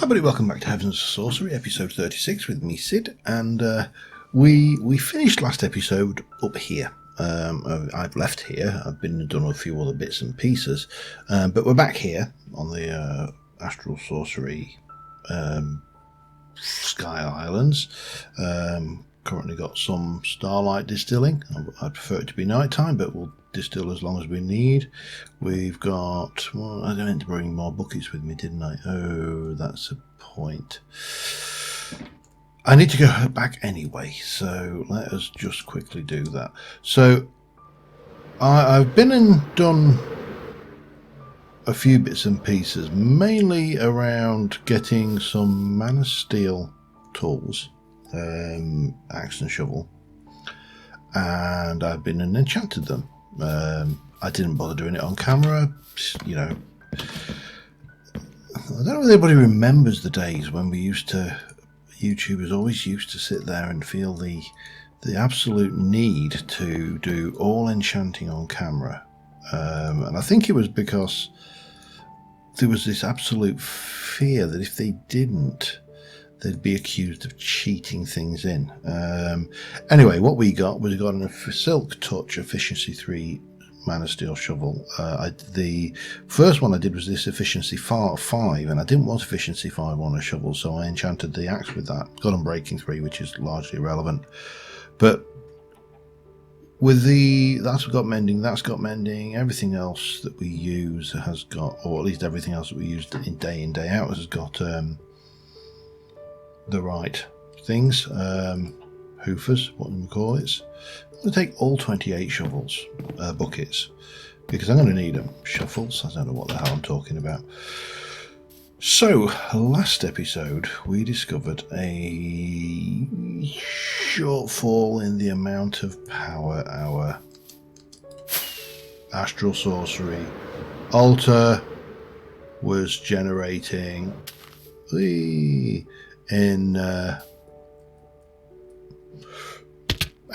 Hi everybody, welcome back to Heavens of Sorcery, episode 36 with me, Sid, and we finished last episode up here. I've left here, I've been and done a few other bits and pieces, but we're back here on the Astral Sorcery Sky Islands. Currently got some starlight distilling. I'd prefer it to be nighttime, but we'll distill as long as we need. We've got, well, I meant to bring more buckets with me, didn't I? Oh, that's a point. I need to go back anyway, so let us just quickly do that. So I've been and done a few bits and pieces, mainly around getting some mana steel tools, axe and shovel, and I've been and enchanted them. I didn't bother doing it on camera, you know. I don't know if anybody remembers the days when we used to, YouTubers always used to sit there and feel the absolute need to do all enchanting on camera, and I think it was because there was this absolute fear that if they didn't, they'd be accused of cheating things in. Anyway, what we got was a Silk Touch Efficiency 3 Mana Steel Shovel. The first one I did was this Efficiency 5, and I didn't want Efficiency 5 on a shovel, so I enchanted the axe with that. Got on Breaking 3, which is largely irrelevant. But with that's got mending, everything else that we use has got, or at least everything else that we use in, day out, has got the right things, hoofers, what do we call it. I'm going to take all 28 shovels, buckets, because I'm going to need them. Shuffles, I don't know what the hell I'm talking about. So, last episode we discovered a shortfall in the amount of power our Astral Sorcery altar was generating in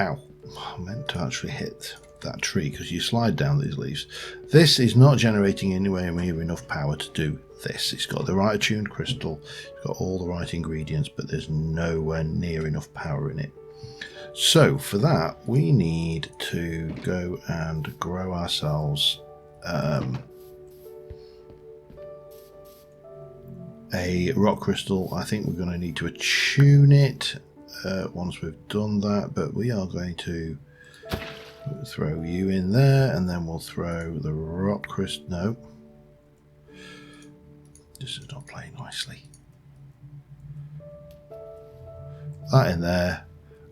ow, I meant to actually hit that tree because you slide down these leaves. This is not generating anywhere near enough power to do this. It's got the right attuned crystal, it's got all the right ingredients, but there's nowhere near enough power in it. So for that we need to go and grow ourselves a rock crystal. I think we're going to need to attune it once we've done that, but we are going to throw you in there, and then we'll throw the rock crystal. No, this is not playing nicely. That in there,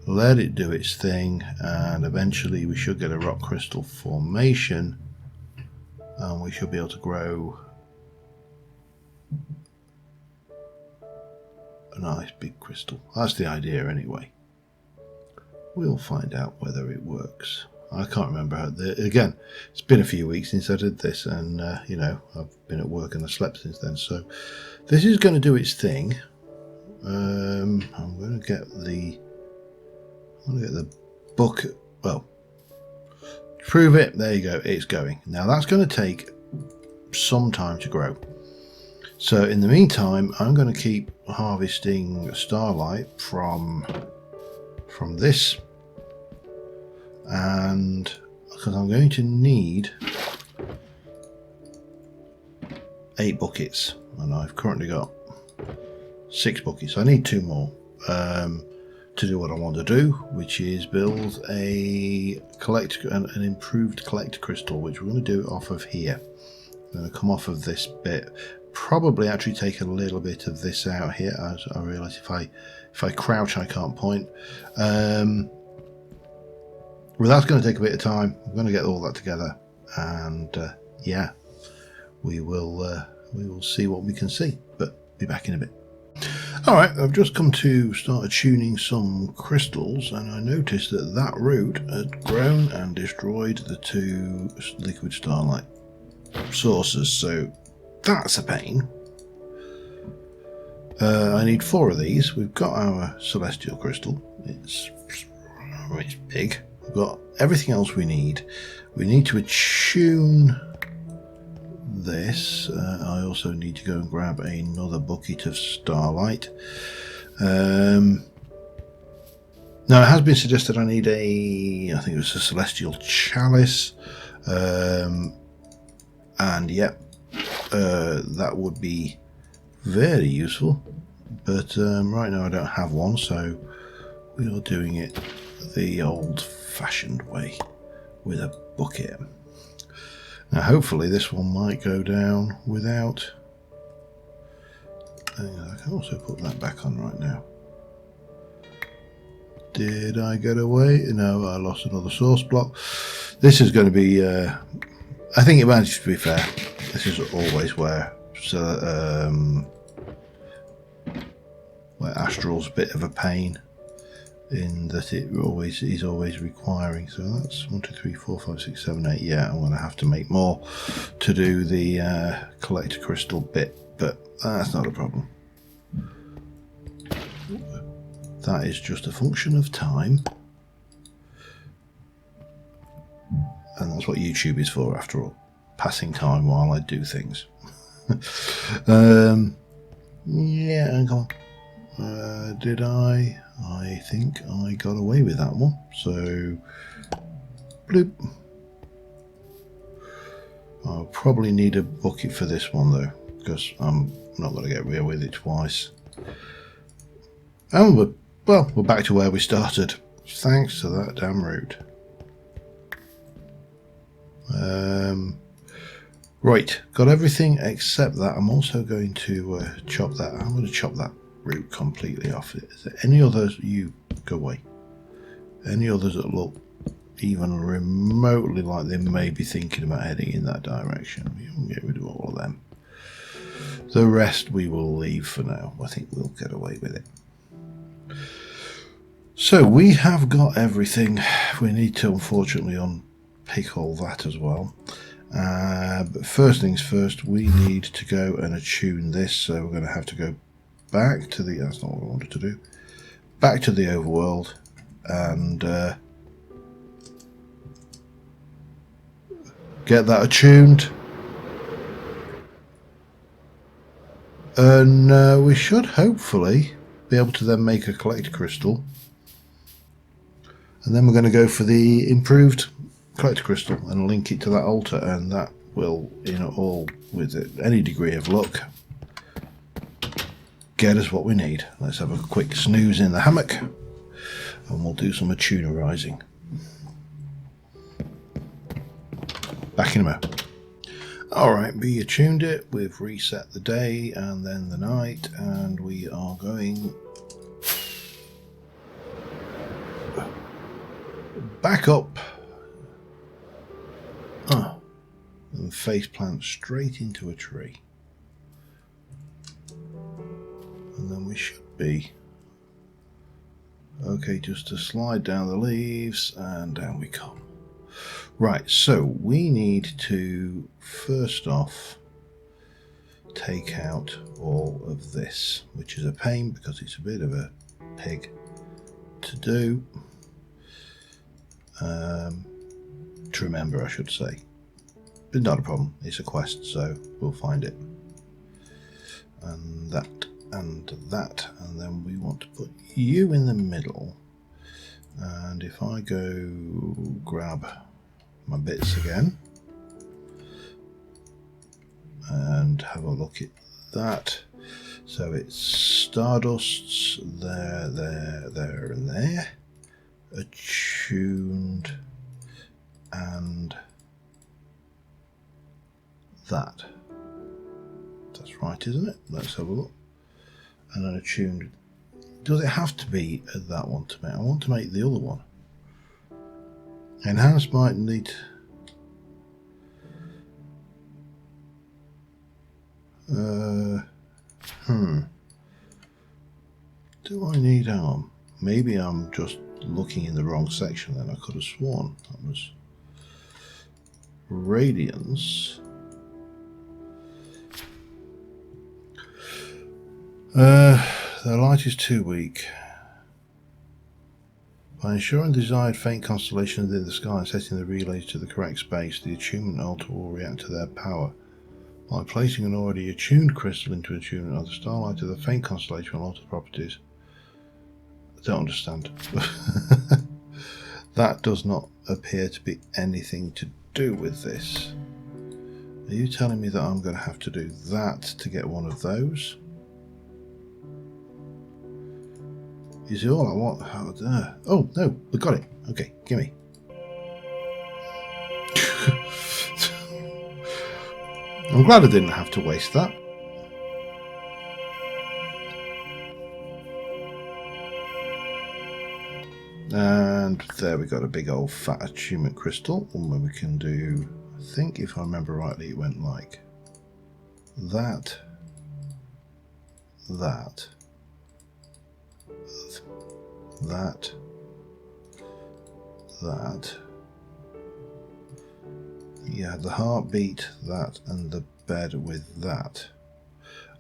let it do its thing, and eventually we should get a rock crystal formation, and we should be able to grow a nice big crystal. That's the idea anyway. We'll find out whether it works. I can't remember how again, it's been a few weeks since I did this, and you know, I've been at work and I slept since then, so this is going to do its thing. I'm going to get the book. Well, prove it. There you go, it's going. Now that's going to take some time to grow. So in the meantime, I'm going to keep harvesting starlight from this, and because I'm going to need 8 buckets, and I've currently got 6 buckets. So I need 2 more to do what I want to do, which is build an improved collect crystal, which we're going to do off of here. I'm going to come off of this bit. Probably actually take a little bit of this out here, as I realise if I crouch I can't point. Well, that's going to take a bit of time. I'm going to get all that together, and yeah, we will see what we can see, but be back in a bit. Alright, I've just come to start tuning some crystals, and I noticed that root had grown and destroyed the 2 liquid starlight sources, so that's a pain. I need 4 of these. We've got our celestial crystal. It's big. We've got everything else we need. We need to attune this. I also need to go and grab another bucket of starlight. Now it has been suggested I need I think it was a celestial chalice, and yep, that would be very useful, but right now I don't have one, so we are doing it the old-fashioned way with a bucket. Now hopefully this one might go down without, I can also put that back on right now. Did I get away? No, I lost another source block. This is going to be, I think it managed to be fair. This is always where Astral's a bit of a pain in that is always requiring. So that's 1, 2, 3, 4, 5, 6, 7, 8. Yeah, I'm going to have to make more to do the collector crystal bit, but that's not a problem. That is just a function of time, and that's what YouTube is for, after all, passing time while I do things. Yeah, hang on. Did I? I think I got away with that one. So, bloop. I'll probably need a bucket for this one though, because I'm not going to get away with it twice. And we're back to where we started, thanks to that damn route. Right, got everything except that. I'm also going to chop that. I'm going to chop that route completely off. Is there any others? You go away. Any others that look even remotely like they may be thinking about heading in that direction? We can get rid of all of them. The rest we will leave for now. I think we'll get away with it. So we have got everything. We need to unfortunately unpick all that as well. But first things first, we need to go and attune this. So we're going to have to go back to the, that's not what I wanted to do, back to the overworld and get that attuned. And we should hopefully be able to then make a collector crystal. And then we're going to go for the improved collector crystal and link it to that altar, and that will, all with any degree of luck, get us what we need. Let's have a quick snooze in the hammock and we'll do some attunerizing. Back in a moment. Alright, we attuned it, we've reset the day and then the night, and we are going back up and face plant straight into a tree, and then we should be okay just to slide down the leaves, and down we come. Right, so we need to first off take out all of this, which is a pain because it's a bit of a pig to do. To remember, I should say, but not a problem. It's a quest, so we'll find it. And that, and that, and then we want to put you in the middle. And if I go grab my bits again and have a look at that, so it's Stardust's there, there, there, and there. Attuned and that. That's right, isn't it? Let's have a look. And then attuned. Does it have to be at that one to make? I want to make the other one. Enhanced might need. Do I need arm? Maybe I'm just looking in the wrong section then. I could have sworn that was Radiance. The light is too weak. By ensuring the desired faint constellation within the sky and setting the relays to the correct space, the attunement altar will react to their power. By placing an already attuned crystal into attunement of the starlight of the faint constellation will alter the properties. I don't understand. That does not appear to be anything to do with this. Are you telling me that I'm going to have to do that to get one of those? Is it all I want? Oh, no, we got it. Okay, gimme. I'm glad I didn't have to waste that. And there we got a big old fat attunement crystal. One we can do, I think if I remember rightly, it went like that, that, that, that. Yeah, the heartbeat, that, and the bed with that.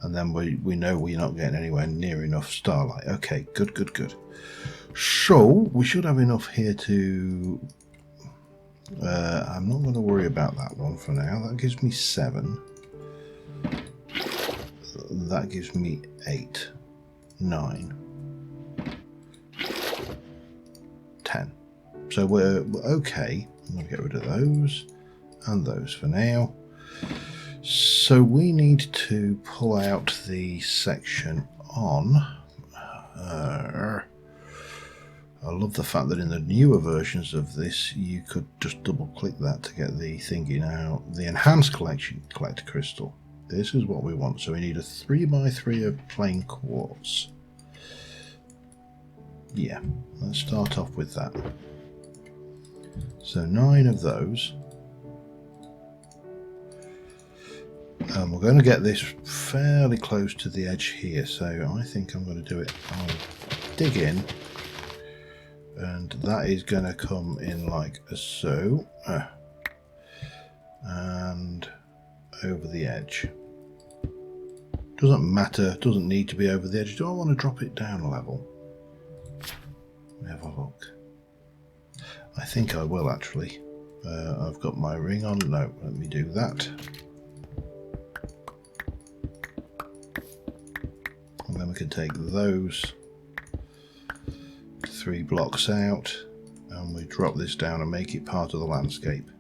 And then we know we're not getting anywhere near enough starlight. Okay, good, good, good. So we should have enough here to... I'm not going to worry about that one for now. That gives me 7. That gives me 8, 9, 10. So we're okay. I'm going to get rid of those and those for now. So we need to pull out the section on... I love the fact that in the newer versions of this you could just double click that to get the thingy. Now the enhanced collector crystal, this is what we want. So we need a 3x3 of plain quartz. Yeah, let's start off with that. So 9 of those. And we're going to get this fairly close to the edge here, so I think I'm going to do it. I'll dig in, and that is going to come in like so, and over the edge. Doesn't matter, doesn't need to be over the edge. Do I want to drop it down a level? Let me have a look. I think I will actually. I've got my ring on. No, let me do that. And then we can take those 3 blocks out and we drop this down and make it part of the landscape,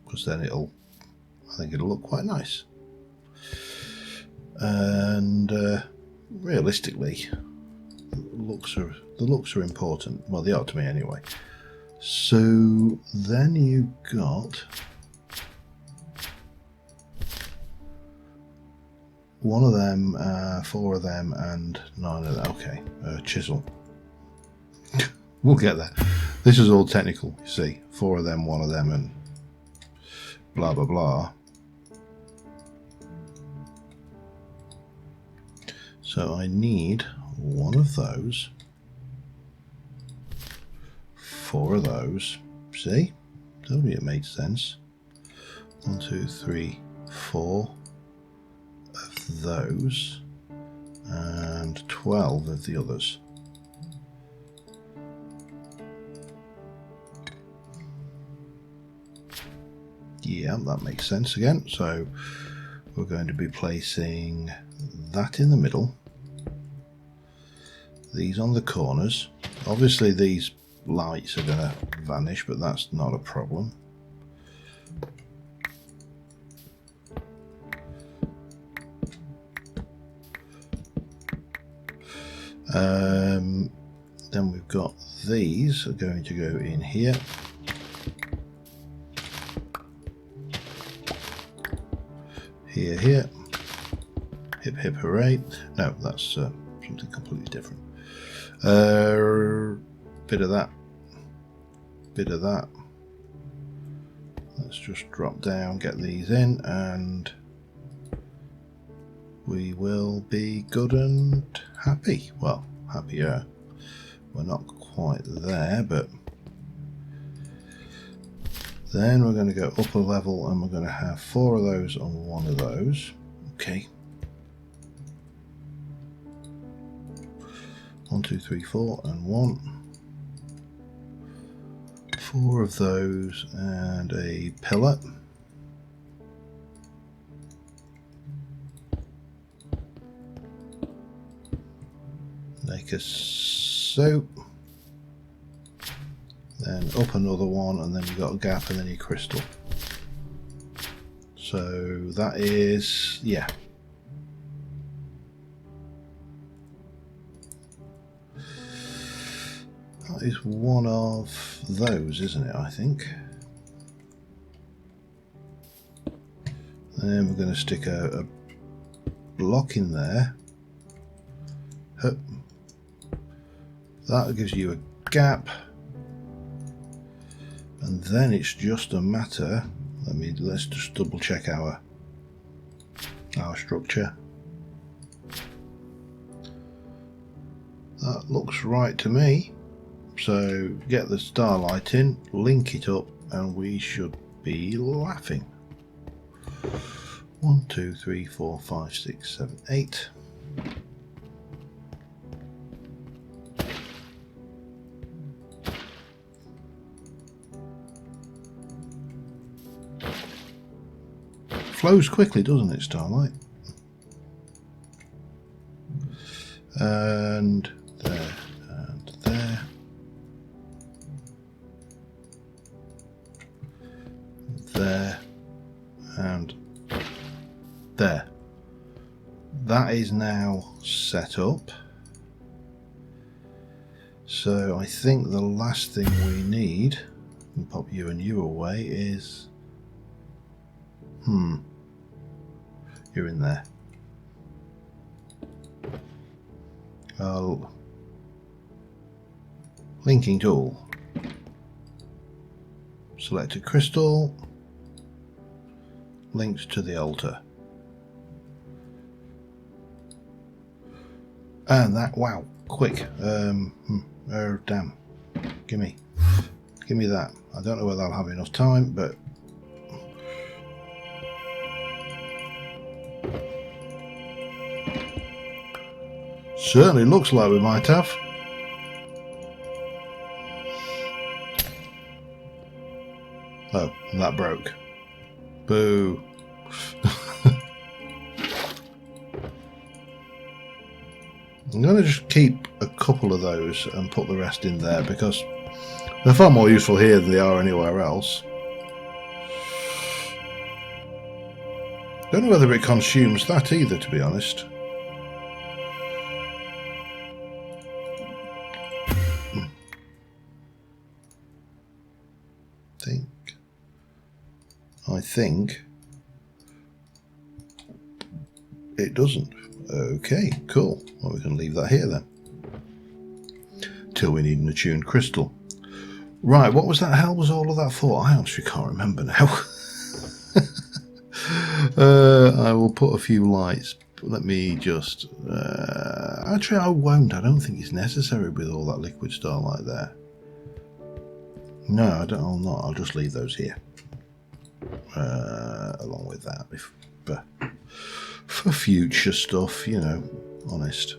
because then I think it'll look quite nice. And realistically, the looks are important. Well, they are to me anyway. So then you got 1 of them, 4 of them, and 9 of them. Okay, chisel. We'll get there. This is all technical, you see. 4 of them, 1 of them, and blah blah blah. So I need 1 of those, 4 of those. See? Told you it made sense. 1, 2, 3, 4 of those, and 12 of the others. Yeah, that makes sense again. So we're going to be placing that in the middle, these on the corners. Obviously these lights are going to vanish, but that's not a problem. Then we've got these are going to go in here. Here, here. Hip, hip, hooray. No, that's something completely different. Bit of that. Bit of that. Let's just drop down, get these in, and we will be good and happy. Well, happier. We're not quite there, but then we're going to go up a level and we're going to have 4 of those on 1 of those. Okay. 1, 2, 3, 4 and 1. 4 of those and a pillar. like a so. Then up another one, and then you've got a gap, and then your crystal. So that is, yeah. That is one of those, isn't it, I think? And we're going to stick a block in there. Hup. That gives you a gap. And then it's just a matter, let's just double check our structure. That looks right to me. So get the starlight in, link it up, and we should be laughing. 1, 2, 3, 4, 5, 6, 7, 8. Flows quickly, doesn't it, starlight? And there, and there. There, and there. That is now set up. So I think the last thing we need, and pop you and you away, is you're in there. Linking tool. Select a crystal. Links to the altar. And that, wow, quick. Oh damn. Give me that. I don't know whether I'll have enough time, but certainly looks like we might have. Oh, and that broke. Boo. I'm going to just keep a couple of those and put the rest in there because they're far more useful here than they are anywhere else. Don't know whether it consumes that either, to be honest. I think it doesn't. Okay, cool. Well, we can leave that here then. Till we need an attuned crystal. Right, what was that? Hell was all of that for? I honestly can't remember now. I will put a few lights. Let me just... actually, I won't. I don't think it's necessary with all that liquid starlight there. No, I'll not. I'll just leave those here. Along with that. For future stuff, you know, honest.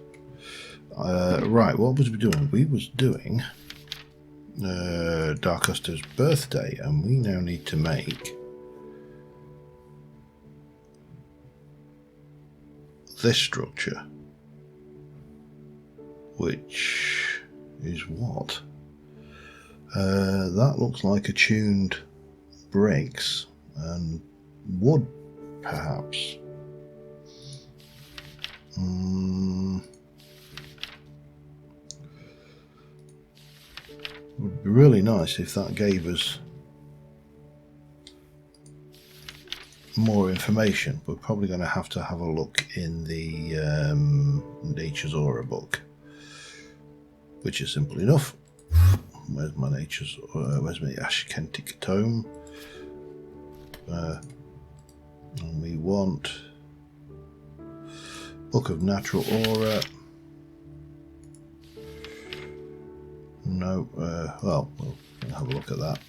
Right, what was we doing? We was doing Darkoster's birthday, and we now need to make this structure, which is what? That looks like attuned bricks and wood, perhaps. Would be really nice if that gave us more information. We're probably going to have a look in the Nature's Aura book, which is simple enough. Where's my Nature's Aura? Where's my Ashkentic tome? And we want Book of Natural Aura. No, well, we'll have a look at that.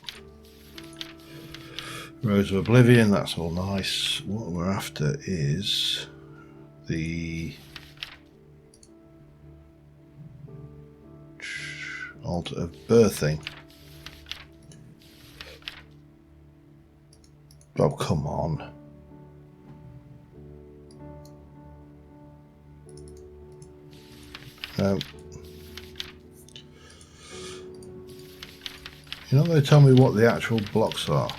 Rose of Oblivion, that's all nice. What we're after is the Altar of Birthing. Oh, come on. No. You're not going to tell me what the actual blocks are.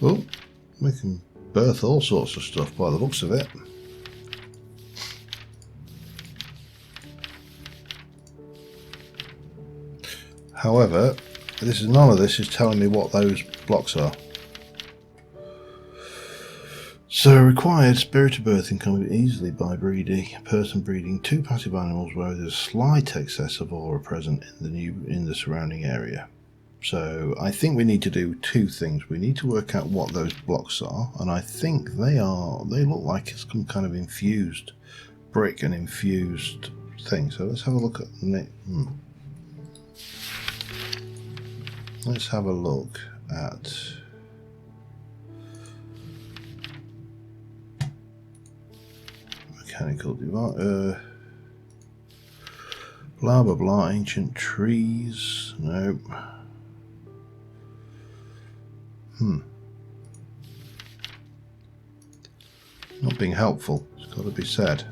Oh, we can birth all sorts of stuff by the looks of it. However, none of this is telling me what those blocks are. So required spirited birthing can be easily by a person breeding 2 passive animals where there's a slight excess of aura present in the surrounding area. So I think we need to do 2 things. We need to work out what those blocks are, and I think they look like some kind of infused brick and infused thing. So let's have a look at Let's have a look at mechanical device. Blah blah blah. Ancient trees. Nope. Not being helpful. It's got to be said.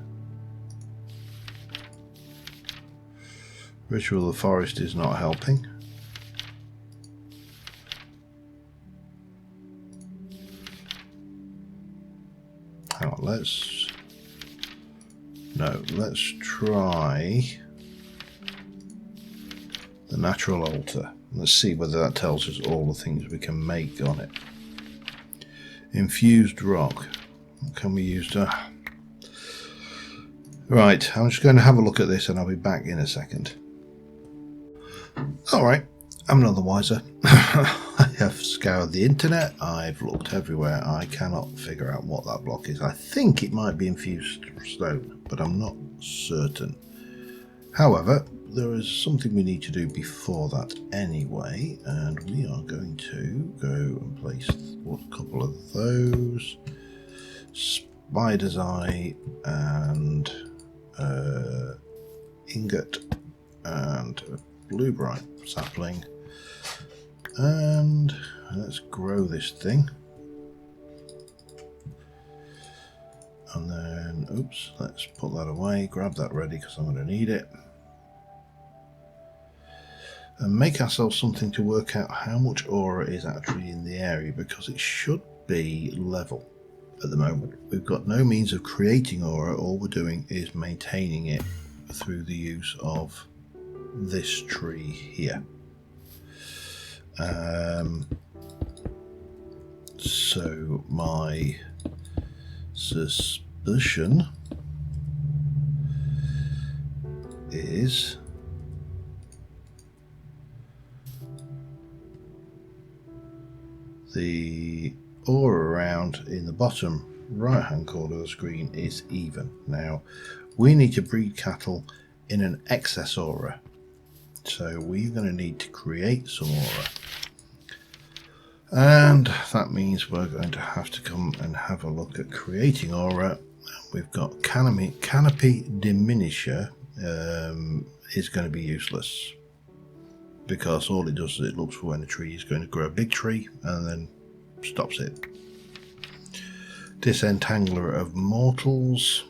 Ritual of the forest is not helping. Hang on, let's try the natural altar. Let's see whether that tells us all the things we can make on it. Infused rock. What can we use to... Right, I'm just going to have a look at this and I'll be back in a second. Alright, I'm none the wiser. I have scoured the internet, I've looked everywhere, I cannot figure out what that block is. I think it might be infused stone, but I'm not certain. However, there is something we need to do before that anyway, and we are going to go and place a couple of those. Spider's eye and ingot and a blue bright sapling, and let's grow this thing. And then, oops, let's put that away, grab that ready because I'm going to need it. And make ourselves something to work out how much aura is actually in the area, because it should be level at the moment. We've got no means of creating aura, all we're doing is maintaining it through the use of this tree here. So my suspicion is the aura around in the bottom right hand corner of the screen is even. Now we need to breed cattle in an excess aura, so we're going to need to create some aura, and that means we're going to have to come and have a look at creating aura. We've got canopy diminisher is going to be useless, because all it does is it looks for when a tree is going to grow a big tree and then stops it. Disentangler of mortals,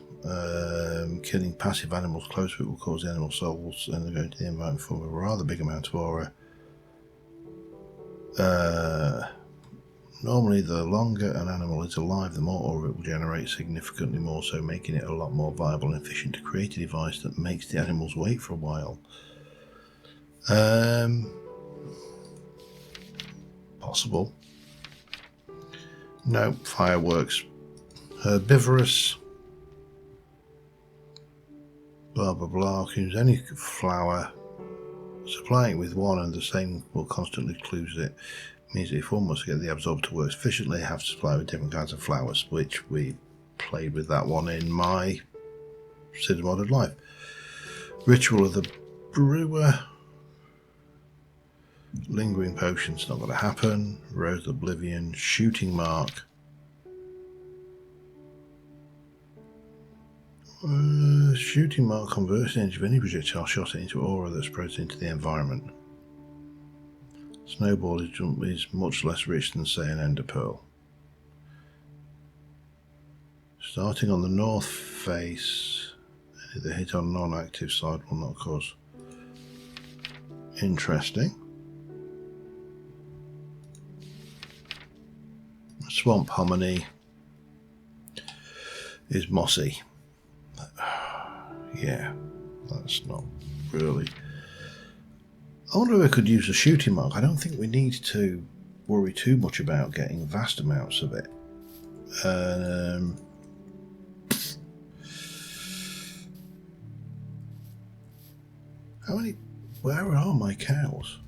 killing passive animals close to it will cause the animal souls and they're going to the environment form a rather big amount of aura. Normally the longer an animal is alive, the more aura it will generate, significantly more so, making it a lot more viable and efficient to create a device that makes the animals wait for a while. Possible. No, fireworks. Herbivorous. Blah blah blah. Can use any flower. Supplying it with one and the same will constantly close it. Means that if one wants to get the absorber to work efficiently, they have to supply with different kinds of flowers, which we played with that one in my City Modern Life. Ritual of the Brewer. Lingering potions, not going to happen. Rose of Oblivion. Shooting mark. Shooting mark converts the energy of any projectile shot into aura that spreads into the environment. Snowball is much less rich than, say, an ender pearl. Starting on the north face, the hit on non-active side will not cause Interesting. Swamp hominy is mossy. Yeah, that's not really... I wonder if I could use a shooting mark. I don't think we need to worry too much about getting vast amounts of it. How many... Where are my cows?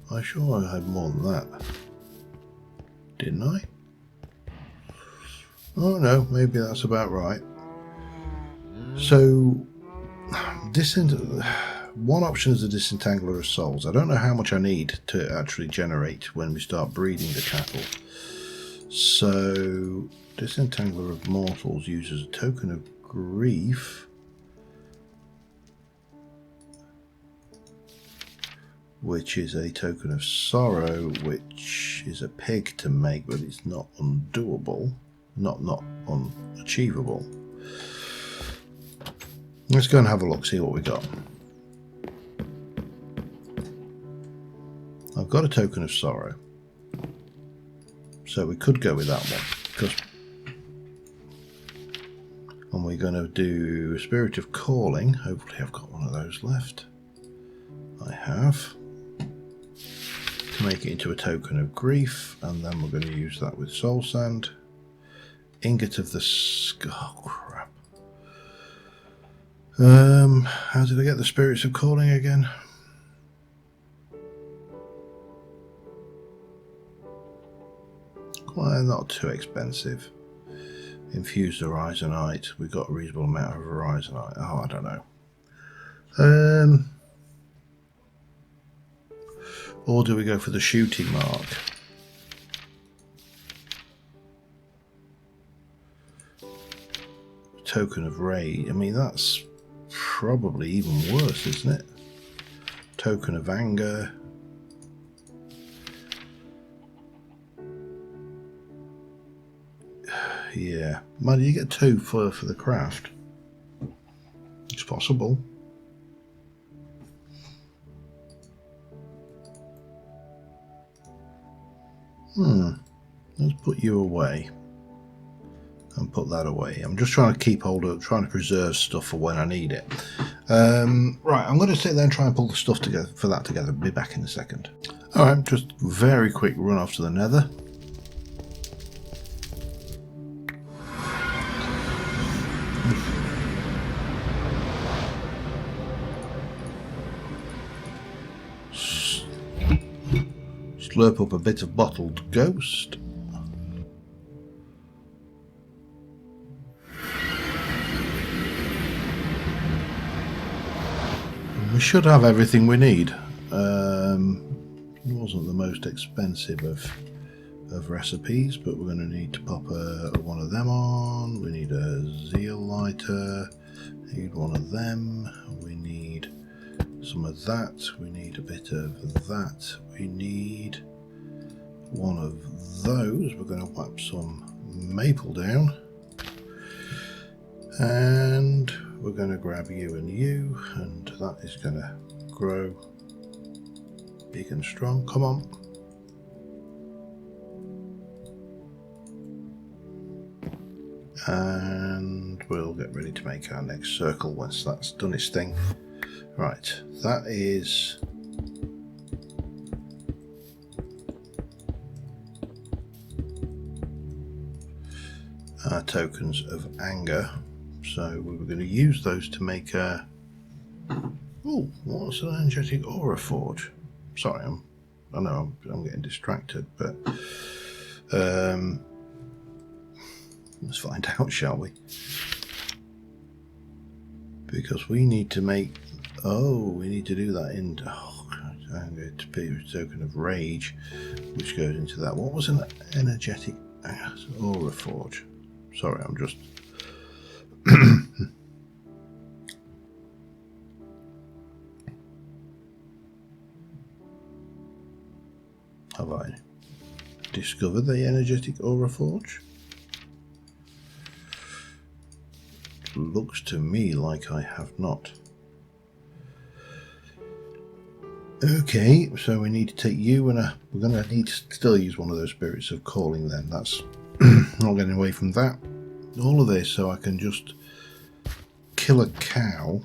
I'm sure I had more than that. Didn't I? Oh no, maybe that's about right. So, one option is a disentangler of souls. I don't know how much I need to actually generate when we start breeding the cattle. So, disentangler of mortals uses a token of grief, which is a token of sorrow, which is a pig to make, but it's not undoable, not unachievable. Let's go and have a look, see what we got. I've got a token of sorrow, so we could go with that one. And we're going to do Spirit of Calling. Hopefully I've got one of those left. I have. To make it into a token of grief, and then we're going to use that with soul sand. Ingot of the oh crap. How did I get the Spirits of Calling again? Well, not too expensive. Infused horizonite. We've got a reasonable amount of horizonite. Oh, I don't know. Or do we go for the shooting mark? Token of rage. I mean, that's probably even worse, isn't it? Token of anger. Yeah. Well, you get 2 for the craft. It's possible. Let's put you away. And put that away. I'm just trying to keep hold of, trying to preserve stuff for when I need it. Right, I'm going to sit there and try and pull the stuff together for that together. Be back in a second. Alright, just very quick run off to the Nether. Slurp up a bit of bottled ghost. We should have everything we need. It wasn't the most expensive of recipes, but we're going to need to pop one of them on. We need a zeal lighter. We need one of them. We need some of that. We need a bit of that. We need one of those. We're going to whap some maple down. And we're going to grab you, and that is going to grow big and strong. Come on. And we'll get ready to make our next circle once that's done its thing. Right, that is our tokens of anger. So we were going to use those to make a... Oh, what's an energetic aura forge? Sorry, I know I'm getting distracted, but let's find out, shall we? Because we need to make... Oh, we need to do that in... Oh, anger to be a token of rage, which goes into that. What was an energetic aura forge? Sorry, I'm just... Have I discovered the energetic aura forge? Looks to me like I have not. Okay, so we need to take you and we're going to need to still use one of those spirits of calling then. That's not getting away from that. All of this so I can just kill a cow.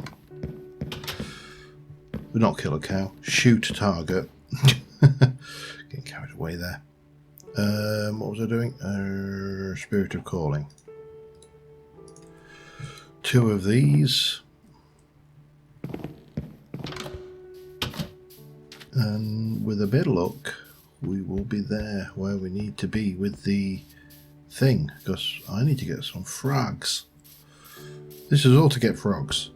Not kill a cow, shoot a target. Getting carried away there. What was I doing? Spirit of calling. 2 of these. And with a bit of luck, we will be there where we need to be with the thing, because I need to get some frogs. This is all to get frogs.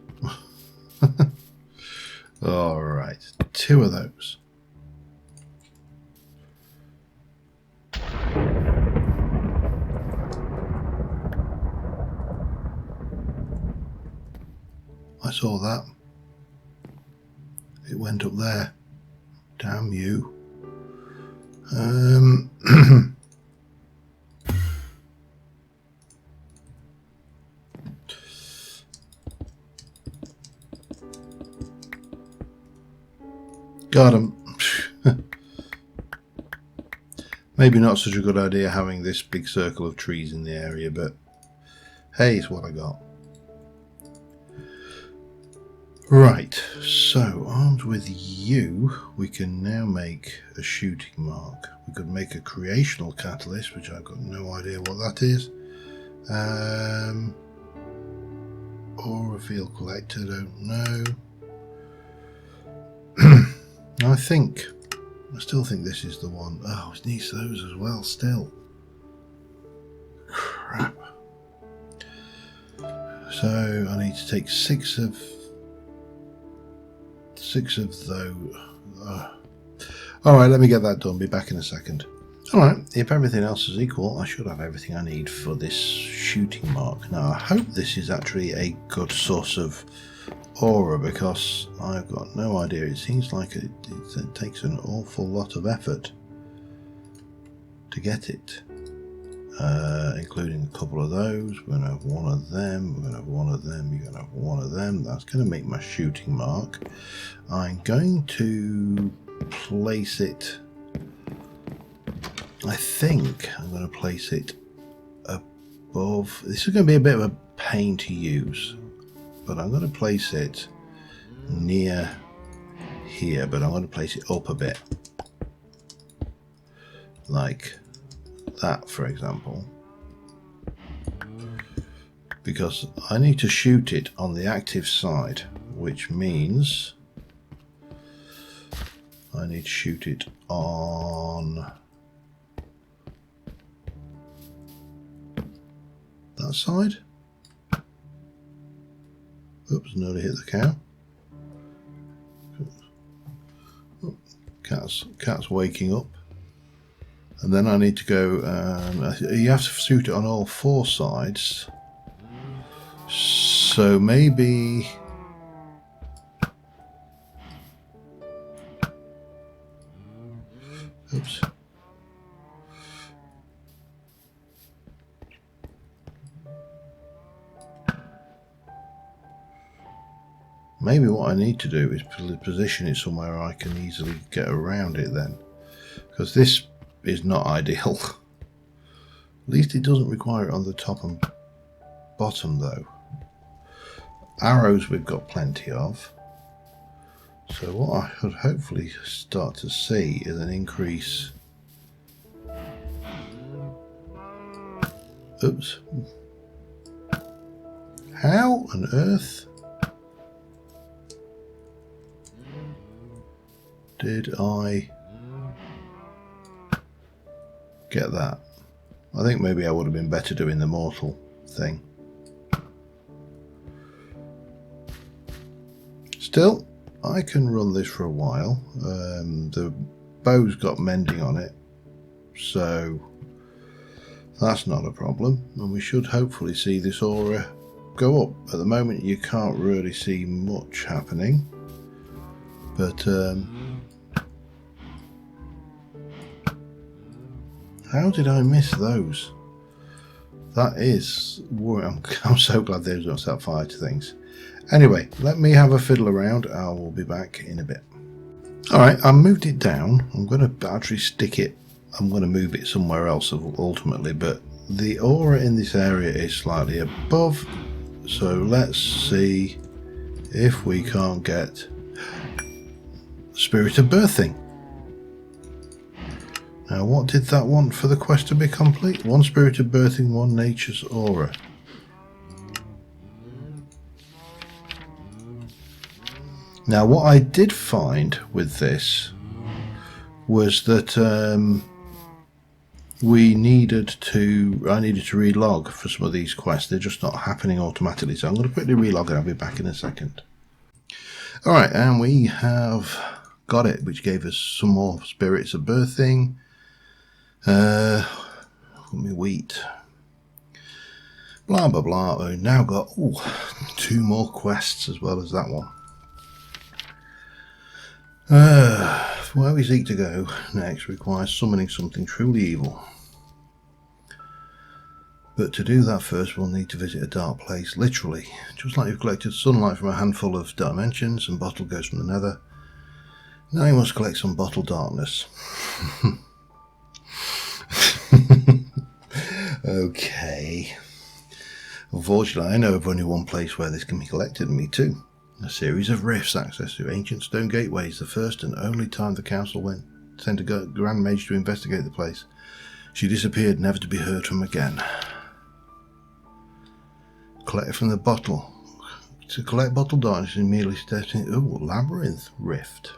Alright, 2 of those. I saw that. It went up there. Damn you. Got him. Maybe not such a good idea having this big circle of trees in the area, but hey, it's what I got. Right, so armed with you, we can now make a shooting mark. We could make a creational catalyst, which I've got no idea what that is. Or a field collector, don't know. I still think this is the one. Oh, it needs those as well still. Crap. So I need to take 6 of those. Alright, let me get that done. Be back in a second. Alright, if everything else is equal, I should have everything I need for this shooting mark. Now, I hope this is actually a good source of aura, because I've got no idea. It seems like it takes an awful lot of effort to get it. Including a couple of those. We're going to have one of them, we're going to have one of them, you're going to have one of them. That's going to make my shooting mark. I'm going to place it, I think I'm going to place it above. This is going to be a bit of a pain to use, but I'm going to place it near here, but I'm going to place it up a bit. Like that, for example, because I need to shoot it on the active side, which means I need to shoot it on that side. Oops, nearly hit the cow. Oh, cat's waking up. And then I need to go, you have to shoot it on all 4 sides. So maybe... Oops. Maybe what I need to do is position it somewhere I can easily get around it then. Because this is not ideal. At least it doesn't require it on the top and bottom though. Arrows we've got plenty of. So what I should hopefully start to see is an increase. Oops. How on earth did I get that? I think maybe I would have been better doing the mortal thing. Still, I can run this for a while. The bow's got mending on it, so that's not a problem, and we should hopefully see this aura go up. At the moment you can't really see much happening, but how did I miss those? That is worrying. I'm so glad they don't set fire to things. Anyway, let me have a fiddle around. I will be back in a bit. Alright, I moved it down. I'm going to actually stick it. I'm going to move it somewhere else ultimately, but the aura in this area is slightly above. So let's see if we can't get Spirit of Birthing. Now, what did that want for the quest to be complete? 1 Spirit of Birthing, 1 Nature's Aura. Now, what I did find with this was that I needed to relog for some of these quests. They're just not happening automatically. So I'm going to quickly relog and I'll be back in a second. Alright, and we have got it, which gave us some more Spirits of Birthing. Wheat. Blah, blah, blah. We've now got 2 more quests as well as that one. Where we seek to go next requires summoning something truly evil. But to do that first we'll need to visit a dark place, literally. Just like you've collected sunlight from a handful of dimensions and bottled ghosts from the nether, now you must collect some bottled darkness. Okay. Unfortunately, I know of only one place where this can be collected, and me too. A series of rifts access to ancient stone gateways, the first and only time the council sent a grand mage to investigate the place. She disappeared, never to be heard from again. Collect it from the bottle. To collect bottled darkness is merely stepping... labyrinth rift.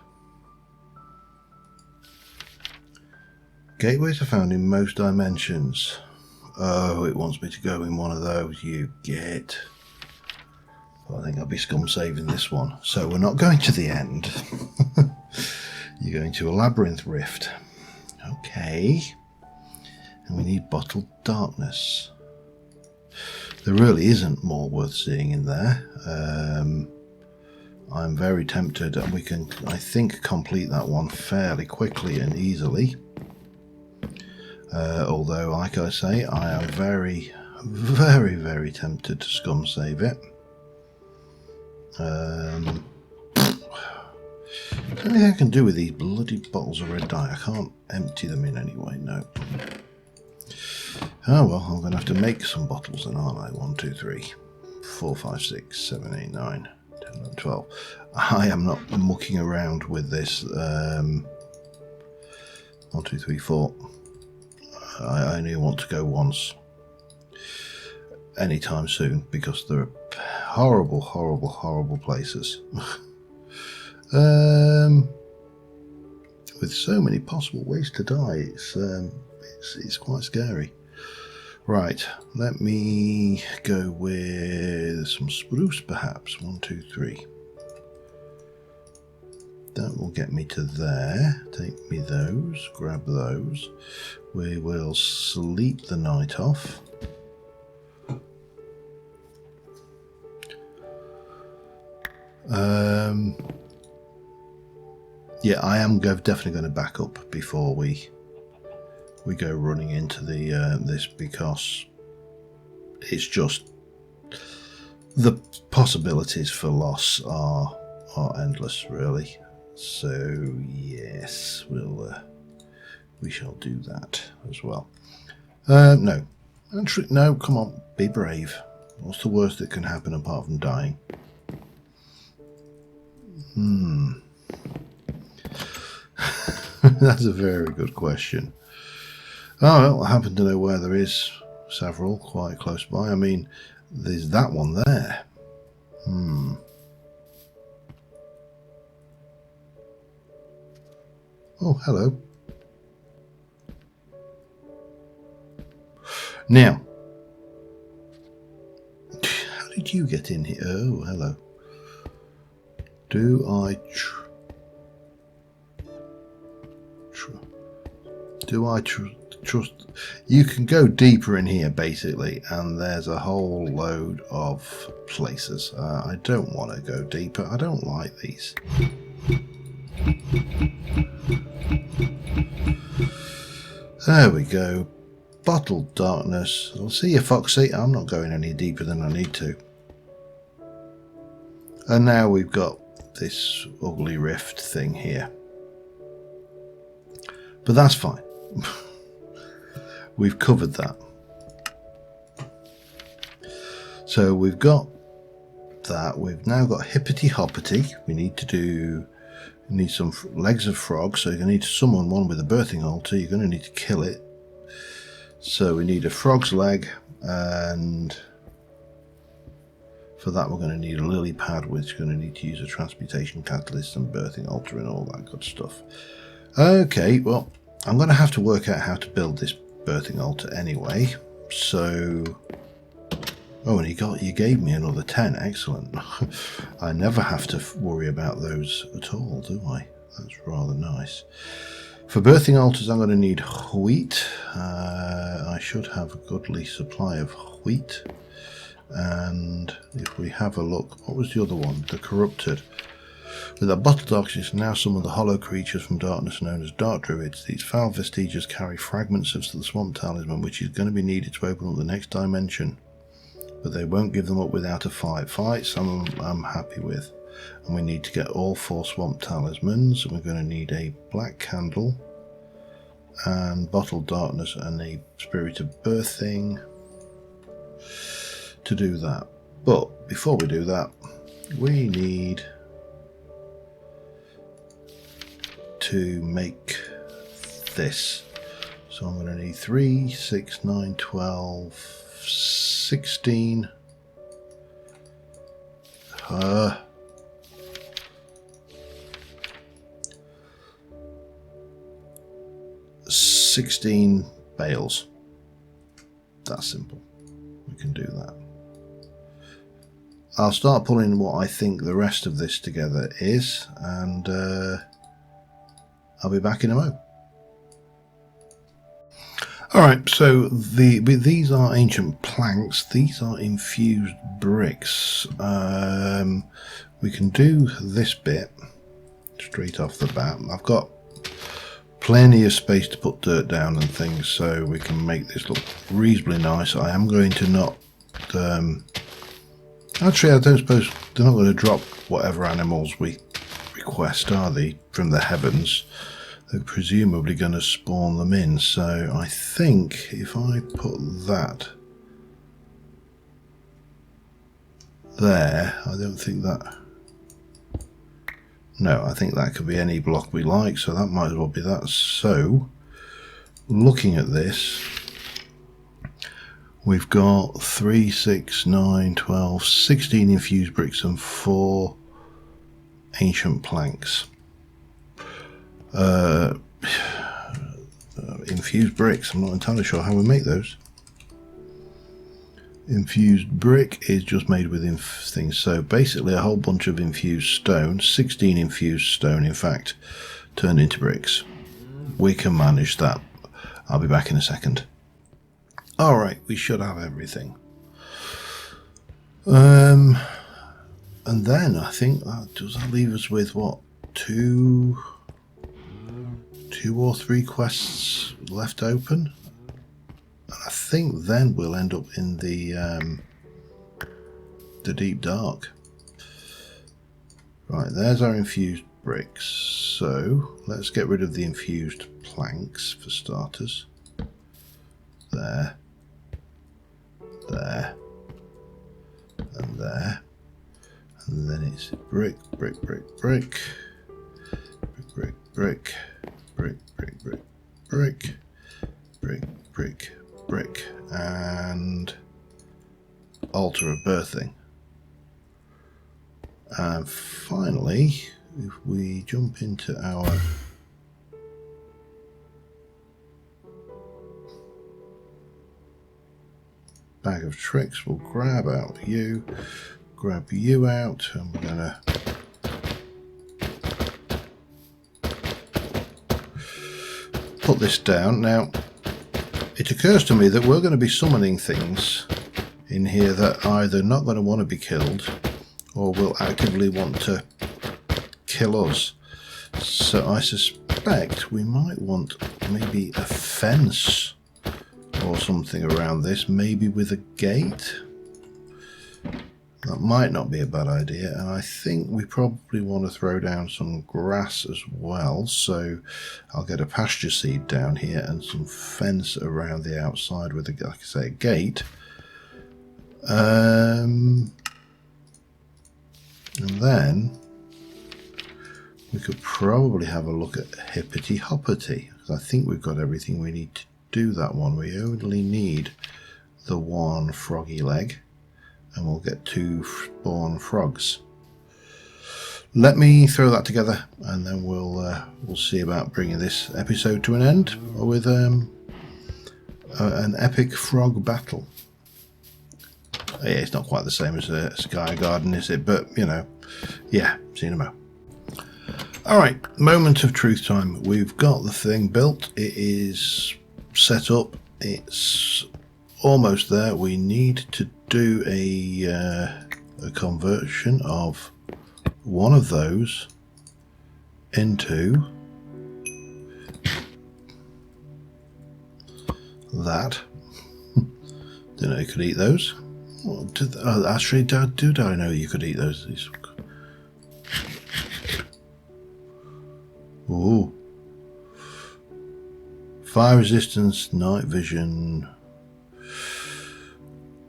Gateways are found in most dimensions. Oh, it wants me to go in one of those, you git. I think I'll be scum saving this one. So we're not going to the end. You're going to a labyrinth rift. Okay. And we need bottled darkness. There really isn't more worth seeing in there. I'm very tempted, and we can, I think, complete that one fairly quickly and easily. Although, like I say, I am very, very, very tempted to scum save it. Anything I can do with these bloody bottles of red dye? I can't empty them in anyway, no. Oh well, I'm going to have to make some bottles then, aren't I? 1, 2, 3, 4, 5, 6, 7, 8, 9, 10, 11, 12. I am not mucking around with this. 1, 2, 3, 4. I only want to go once. Anytime soon, because they're horrible, horrible, horrible places. With so many possible ways to die, it's quite scary. Right, let me go with some spruce perhaps. 1, 2, 3. That will get me to there. Take me those, grab those. We will sleep the night off. Yeah, I am definitely going to back up before we go running into the this, because it's just the possibilities for loss are endless, really. So yes, we shall do that as well. No, actually, no. Come on, be brave. What's the worst that can happen apart from dying? That's a very good question. Oh, well, I happen to know where there is several quite close by. I mean, there's that one there. Oh, hello. Now, how did you get in here? Oh, hello. Do I trust? You can go deeper in here, basically, and there's a whole load of places. I don't want to go deeper. I don't like these. There we go. Bottled darkness. I'll see you, Foxy. I'm not going any deeper than I need to. And now we've got this ugly rift thing here. But that's fine. We've covered that. So we've got that. We've now got hippity hoppity. We need some legs of frog. So you're going to need to summon one with a birthing altar. You're going to need to kill it. So we need a frog's leg, and for that we're going to need a lily pad, which is going to need to use a transmutation catalyst and birthing altar and all that good stuff. Okay, well, I'm going to have to work out how to build this birthing altar anyway. So, oh, and you gave me another 10. Excellent. I never have to worry about those at all, do I? That's rather nice. For birthing altars, I'm going to need wheat. I should have a goodly supply of wheat. And if we have a look, what was the other one? The corrupted. With our bottle darkness, now some of the hollow creatures from darkness known as dark druids. These foul vestiges carry fragments of the swamp talisman, which is going to be needed to open up the next dimension. But they won't give them up without a fight. Fights I'm happy with. And we need to get all 4 swamp talismans. And we're going to need a black candle and bottled darkness and a spirit of birthing to do that. But before we do that, we need to make this. So I'm going to need 3, 6, 9, 12, 16. 16 bales. That's simple. We can do that. I'll start pulling what I think the rest of this together is, and I'll be back in a mo. Alright, so these are ancient planks. These are infused bricks. We can do this bit straight off the bat. I've got plenty of space to put dirt down and things, so we can make this look reasonably nice. I am going to not... actually, I don't suppose they're not going to drop whatever animals we request, are they, from the heavens? They're presumably going to spawn them in, so I think if I put that there, I don't think that... No, I think that could be any block we like, so that might as well be that. So, looking at this, we've got 3, 6, 9, 12, 16 infused bricks and 4 ancient planks. Infused bricks, I'm not entirely sure how we make those. Infused brick is just made with things, so basically a whole bunch of infused stone, 16 infused stone in fact, turned into bricks. We can manage that. I'll be back in a second. Alright, we should have everything. And then I think does that leave us with what, 2 or 3 quests left open? I think then we'll end up in the deep dark. Right, there's our infused bricks. So let's get rid of the infused planks for starters. There, there, and there. And then it's brick, brick, brick, brick, brick, brick, brick, brick, brick, brick, brick, brick, brick, and altar of birthing. And finally, if we jump into our bag of tricks, we'll grab out you, grab you out, and we're gonna put this down. Now, it occurs to me that we're going to be summoning things in here that are either not going to want to be killed or will actively want to kill us. So I suspect we might want maybe a fence or something around this, maybe with a gate. That might not be a bad idea, and I think we probably want to throw down some grass as well, so I'll get a pasture seed down here and some fence around the outside with, like I say, a gate. And then we could probably have a look at Hippity Hoppity, because I think we've got everything we need to do that one. We only need the one froggy leg, and we'll get 2 spawn frogs. Let me throw that together, and then we'll see about bringing this episode to an end with an epic frog battle. Yeah, it's not quite the same as a Sky Garden, is it? But, you know, yeah, see you in a moment. Alright, moment of truth time. We've got the thing built. It is set up. It's almost there. We need to do a conversion of one of those into that. Didn't know you could eat those. Actually, did I know you could eat those? Ooh. Fire resistance, night vision,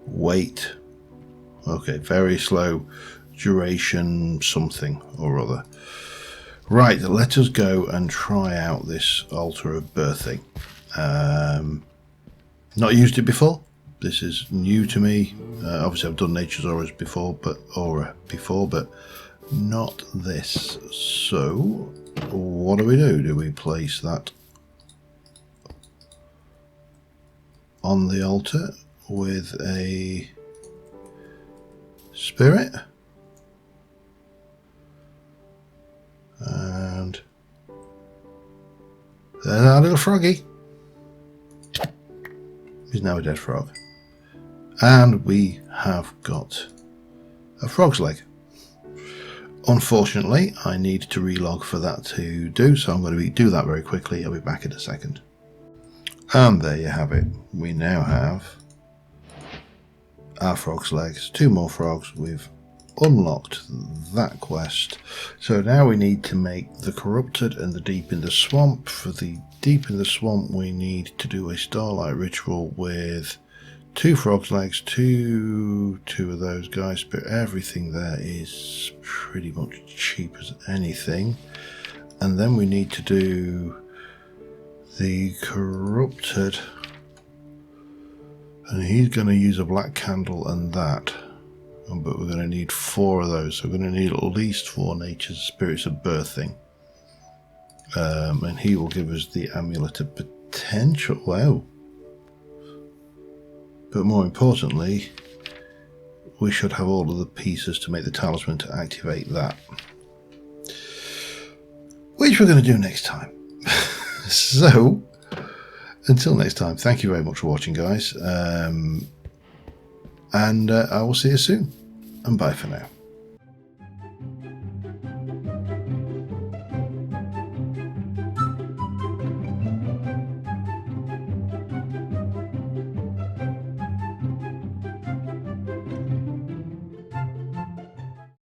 weight. Okay, very slow duration, something or other. Right, let us go and try out this altar of birthing. Not used it before. This is new to me. Obviously, I've done nature's aura before, but not this. So, what do? Do we place that on the altar with a spirit? And there's our little froggy. He's now a dead frog. And we have got a frog's leg. Unfortunately, I need to relog for that to do, so I'm going to do that very quickly. I'll be back in a second. And there you have it. We now have our frog's legs. 2 more frogs. We've unlocked that quest. So now we need to make the corrupted and the deep in the swamp. For the deep in the swamp, we need to do a starlight ritual with 2 frog's legs, two of those guys, but everything there is pretty much cheap as anything. And then we need to do the corrupted, and he's going to use a black candle and that, but we're going to need 4 of those, so we're going to need at least 4 nature's spirits of birthing. And he will give us the amulet of potential. Wow. But more importantly, we should have all of the pieces to make the talisman to activate that, which we're going to do next time. So, until next time, thank you very much for watching, guys. And I will see you soon. And bye for now.